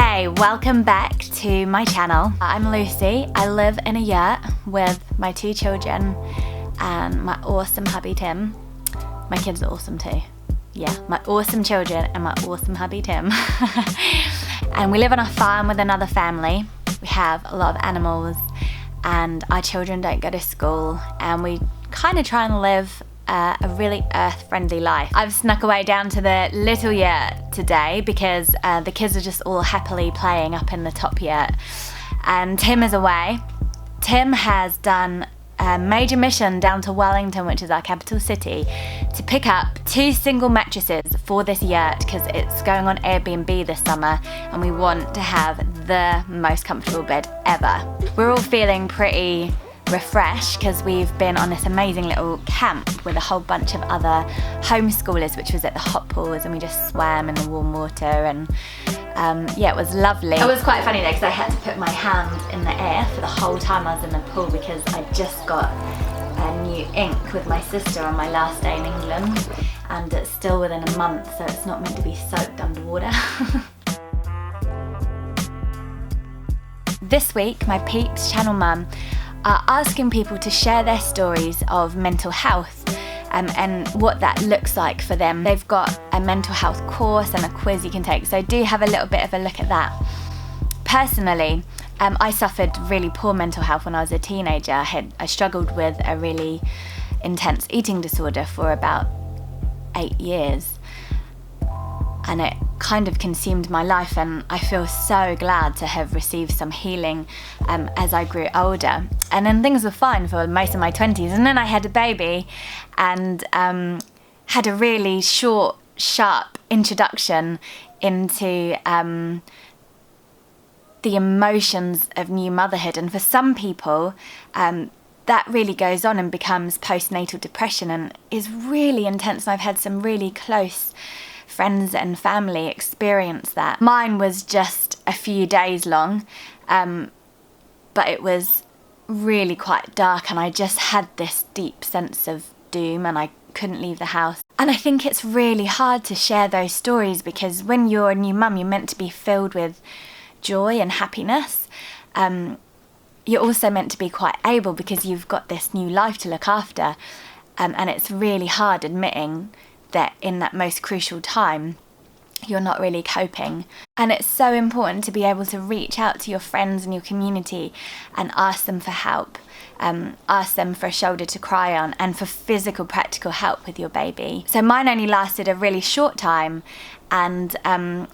Hey, welcome back to my channel. I'm Lucy. I live in a yurt with my 2 children and my awesome hubby Tim. My kids are awesome too. Yeah, my awesome children and my awesome hubby Tim. And we live on a farm with another family. We have a lot of animals and our children don't go to school, and we kind of try and live a really earth-friendly life. I've snuck away down to the little yurt today because the kids are just all happily playing up in the top yurt, and Tim is away. Tim has done a major mission down to Wellington, which is our capital city, to pick up 2 single mattresses for this yurt because it's going on Airbnb this summer and we want to have the most comfortable bed ever. We're all feeling pretty refreshed because we've been on this amazing little camp with a whole bunch of other homeschoolers, which was at the hot pools, and we just swam in the warm water, and yeah, it was lovely. It was quite funny though because I had to put my hand in the air for the whole time I was in the pool because I just got a new ink with my sister on my last day in England, and it's still within a month, so it's not meant to be soaked underwater. This week, my peeps, channel mum, are asking people to share their stories of mental health and what that looks like for them. They've got a mental health course and a quiz you can take, so do have a little bit of a look at that. Personally, I suffered really poor mental health when I was a teenager. I struggled with a really intense eating disorder for about 8 years, and it kind of consumed my life, and I feel so glad to have received some healing as I grew older. And then things were fine for most of my 20s, and then I had a baby and had a really short, sharp introduction into the emotions of new motherhood. And for some people, that really goes on and becomes postnatal depression and is really intense, and I've had some really close friends and family experience that. Mine was just a few days long, but it was really quite dark, and I just had this deep sense of doom and I couldn't leave the house. And I think it's really hard to share those stories because when you're a new mum, you're meant to be filled with joy and happiness. You're also meant to be quite able because you've got this new life to look after, and it's really hard admitting that in that most crucial time you're not really coping. And it's so important to be able to reach out to your friends and your community and ask them for help, ask them for a shoulder to cry on and for physical practical help with your baby. So mine only lasted a really short time, and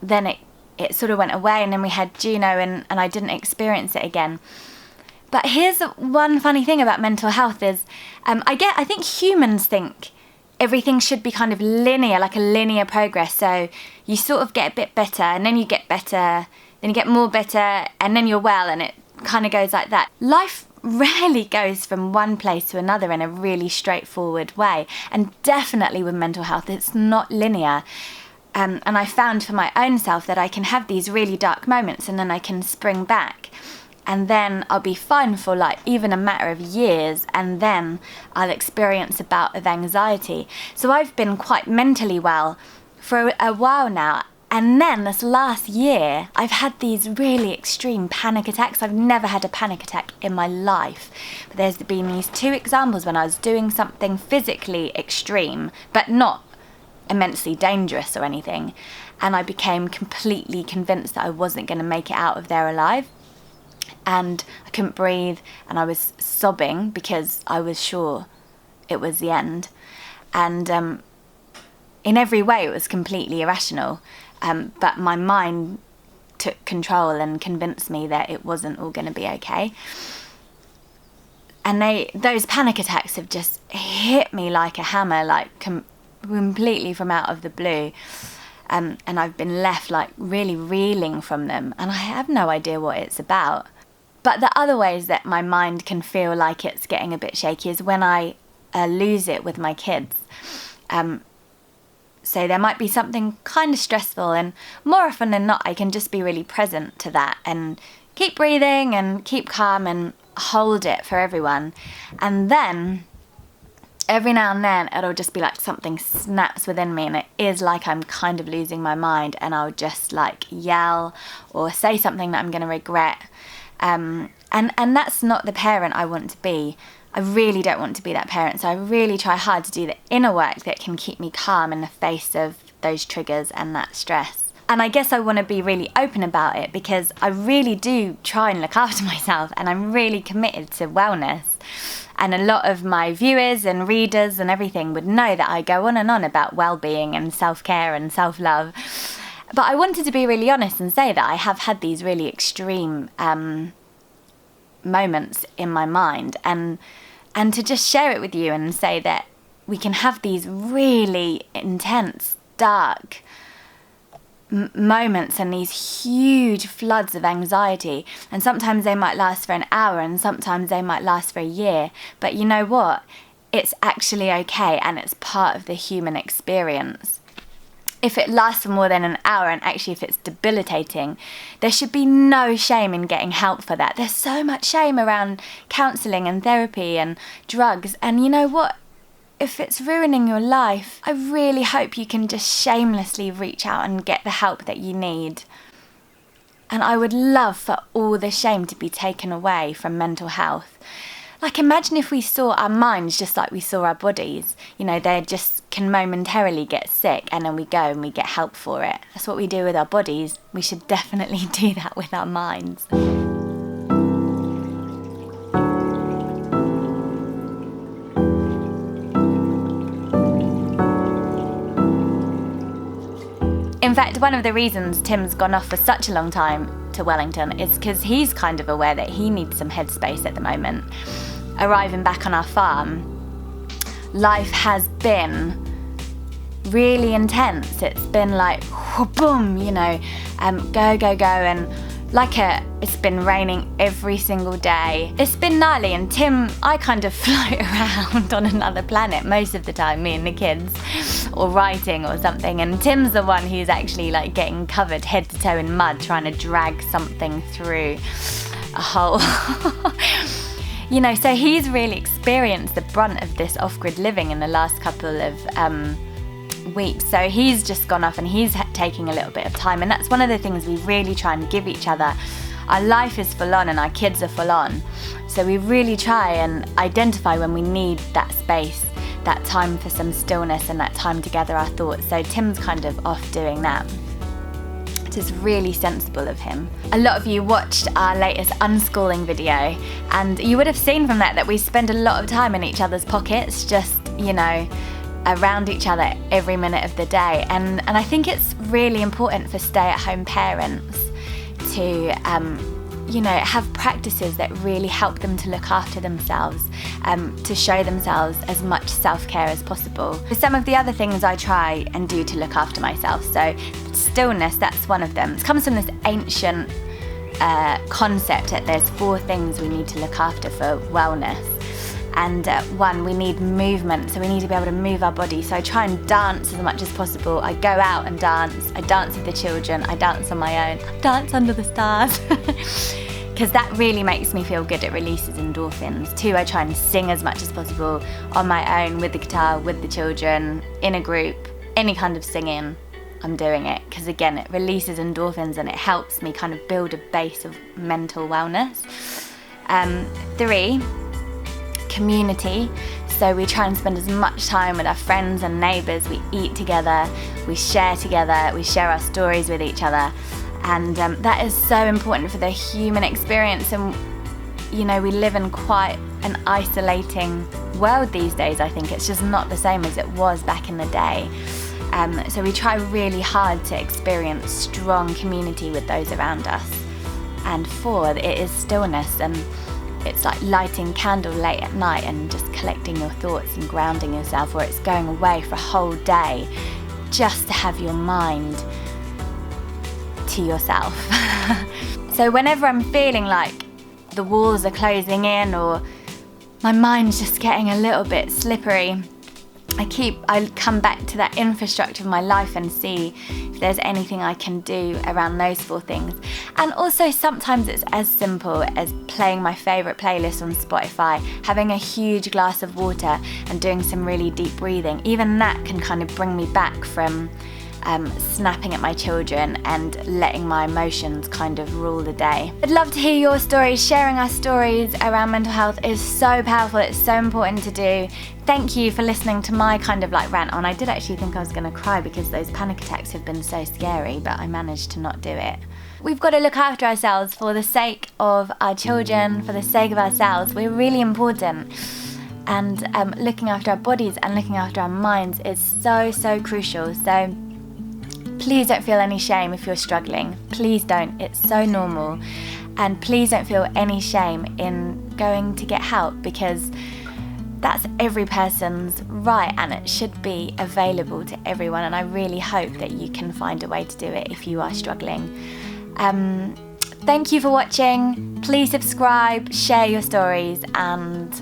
then it sort of went away, and then we had Juno, and I didn't experience it again. But here's one funny thing about mental health is I think humans think everything should be kind of linear, like a linear progress. So you sort of get a bit better, and then you get better, then you get more better, and then you're well, and it kind of goes like that. Life rarely goes from one place to another in a really straightforward way, and definitely with mental health, it's not linear. And I found for my own self that I can have these really dark moments, and then I can spring back, and then I'll be fine for like even a matter of years, and then I'll experience a bout of anxiety. So I've been quite mentally well for a while now, and then this last year I've had these really extreme panic attacks. I've never had a panic attack in my life, but there's been these 2 examples when I was doing something physically extreme but not immensely dangerous or anything, and I became completely convinced that I wasn't going to make it out of there alive. And I couldn't breathe, and I was sobbing because I was sure it was the end. And in every way it was completely irrational, but my mind took control and convinced me that it wasn't all going to be okay. And those panic attacks have just hit me like a hammer, like completely from out of the blue. And I've been left like really reeling from them, and I have no idea what it's about. But the other ways that my mind can feel like it's getting a bit shaky is when I lose it with my kids. So there might be something kind of stressful, and more often than not I can just be really present to that and keep breathing and keep calm and hold it for everyone. And then every now and then it'll just be like something snaps within me, and it is like I'm kind of losing my mind, and I'll just like yell or say something that I'm going to regret. And that's not the parent I want to be. I really don't want to be that parent, so I really try hard to do the inner work that can keep me calm in the face of those triggers and that stress. And I guess I want to be really open about it, because I really do try and look after myself, and I'm really committed to wellness. And a lot of my viewers and readers and everything would know that I go on and on about well-being and self-care and self-love. But I wanted to be really honest and say that I have had these really extreme moments in my mind, and to just share it with you and say that we can have these really intense, dark moments and these huge floods of anxiety, and sometimes they might last for an hour and sometimes they might last for a year. But you know what? It's actually okay, and it's part of the human experience. If it lasts for more than an hour, and actually if it's debilitating, there should be no shame in getting help for that. There's so much shame around counselling and therapy and drugs, and you know what? If it's ruining your life, I really hope you can just shamelessly reach out and get the help that you need. And I would love for all the shame to be taken away from mental health. Like, imagine if we saw our minds just like we saw our bodies. You know, they just can momentarily get sick, and then we go and we get help for it. That's what we do with our bodies. We should definitely do that with our minds. In fact, one of the reasons Tim's gone off for such a long time to Wellington is because he's kind of aware that he needs some headspace at the moment. Arriving back on our farm, life has been really intense. It's been like, boom, you know, go, go, go, and it's been raining every single day. It's been gnarly, and Tim, I kind of float around on another planet most of the time, me and the kids, or writing or something, and Tim's the one who's actually like getting covered head to toe in mud trying to drag something through a hole. You know, so he's really experienced the brunt of this off-grid living in the last couple of weeks. So he's just gone off and he's taking a little bit of time, and that's one of the things we really try and give each other. Our life is full on and our kids are full on, so we really try and identify when we need that space, that time for some stillness and that time to gather our thoughts. So Tim's kind of off doing that. It is really sensible of him. A lot of you watched our latest unschooling video, and you would have seen from that we spend a lot of time in each other's pockets, just, you know, around each other every minute of the day. And I think it's really important for stay-at-home parents to you know, have practices that really help them to look after themselves, to show themselves as much self-care as possible. Some of the other things I try and do to look after myself, so stillness, that's one of them. It comes from this ancient concept that there's 4 things we need to look after for wellness. And one, we need movement, so we need to be able to move our body. So I try and dance as much as possible. I go out and dance. I dance with the children. I dance on my own. I dance under the stars. Because that really makes me feel good. It releases endorphins. 2, I try and sing as much as possible on my own, with the guitar, with the children, in a group, any kind of singing. I'm doing it because, again, it releases endorphins and it helps me kind of build a base of mental wellness. 3, community. So we try and spend as much time with our friends and neighbours. We eat together, we share our stories with each other, and that is so important for the human experience. And you know, we live in quite an isolating world these days. I think it's just not the same as it was back in the day. So we try really hard to experience strong community with those around us. And 4, it is stillness, and it's like lighting candle late at night and just collecting your thoughts and grounding yourself, or it's going away for a whole day just to have your mind to yourself. So whenever I'm feeling like the walls are closing in or my mind's just getting a little bit slippery, I come back to that infrastructure of my life and see if there's anything I can do around those 4 things. And also sometimes it's as simple as playing my favourite playlist on Spotify, having a huge glass of water and doing some really deep breathing. Even that can kind of bring me back from snapping at my children and letting my emotions kind of rule the day. I'd love to hear your stories. Sharing our stories around mental health is so powerful. It's so important to do. Thank you for listening to my kind of like rant on. I did actually think I was going to cry because those panic attacks have been so scary, but I managed to not do it. We've got to look after ourselves for the sake of our children, for the sake of ourselves. We're really important. And looking after our bodies and looking after our minds is so, so crucial. So please don't feel any shame if you're struggling. Please don't. It's so normal. And please don't feel any shame in going to get help, because that's every person's right and it should be available to everyone. And I really hope that you can find a way to do it if you are struggling. Thank you for watching. Please subscribe, share your stories, and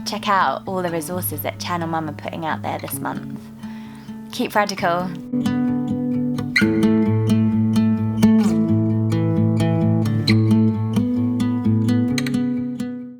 check out all the resources that Channel Mum are putting out there this month. Keep radical.